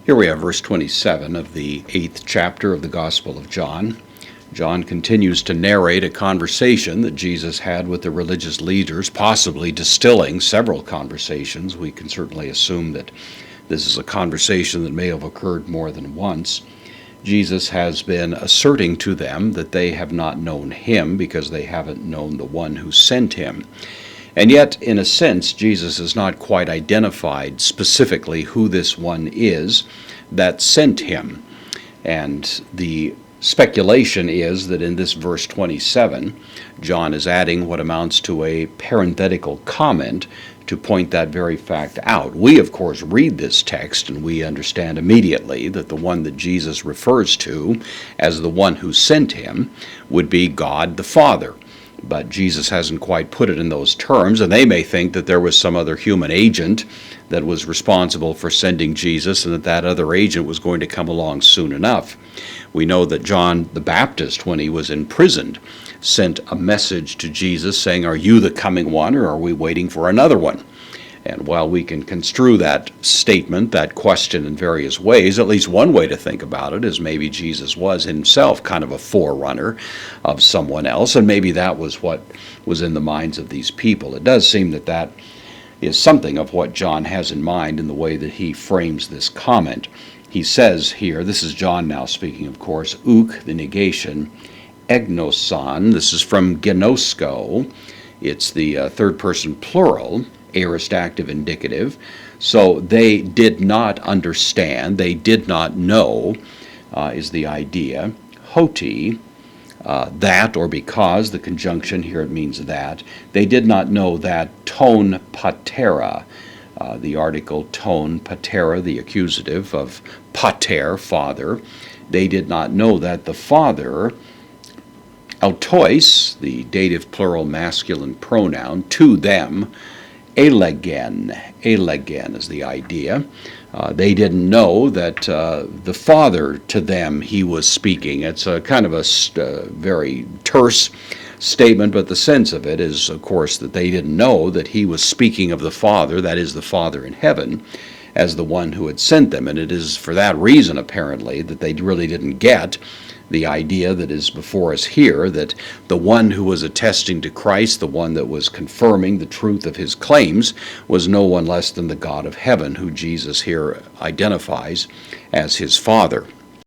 Here we have verse 27 of the 8th chapter of the Gospel of John. John continues to narrate a conversation that Jesus had with the religious leaders, possibly distilling several conversations. We can certainly assume that this is a conversation that may have occurred more than once. Jesus has been asserting to them that they have not known him because they haven't known the one who sent him. And yet, in a sense, Jesus has not quite identified specifically who this one is that sent him. And the speculation is that in this verse 27, John is adding what amounts to a parenthetical comment to point that very fact out. We, of course, read this text and we understand immediately that the one that Jesus refers to as the one who sent him would be God the Father. But Jesus hasn't quite put it in those terms, and they may think that there was some other human agent that was responsible for sending Jesus and that that other agent was going to come along soon enough. We know that John the Baptist, when he was imprisoned, sent a message to Jesus saying, "Are you the coming one, or are we waiting for another one?" And while we can construe that statement, that question in various ways, at least one way to think about it is maybe Jesus was himself kind of a forerunner of someone else, and maybe that was what was in the minds of these people. It does seem that that is something of what John has in mind in the way that he frames this comment. He says here, this is John now speaking, of course, uk, the negation, egnoson, this is from genosko, it's the third person plural, aorist active indicative. So they did not understand, they did not know, is the idea. Hoti, that or because, the conjunction here it means that. They did not know that ton patera, the article ton patera, the accusative of pater, father. They did not know that the Father, autois, the dative plural masculine pronoun, to them, elegen is the idea. They didn't know that the Father, to them, he was speaking. It's a kind of a very terse statement, but the sense of it is, of course, that they didn't know that he was speaking of the Father, that is the Father in heaven, as the one who had sent them. And it is for that reason, apparently, that they really didn't get the idea that is before us here, that the one who was attesting to Christ, the one that was confirming the truth of his claims, was no one less than the God of heaven, who Jesus here identifies as his Father.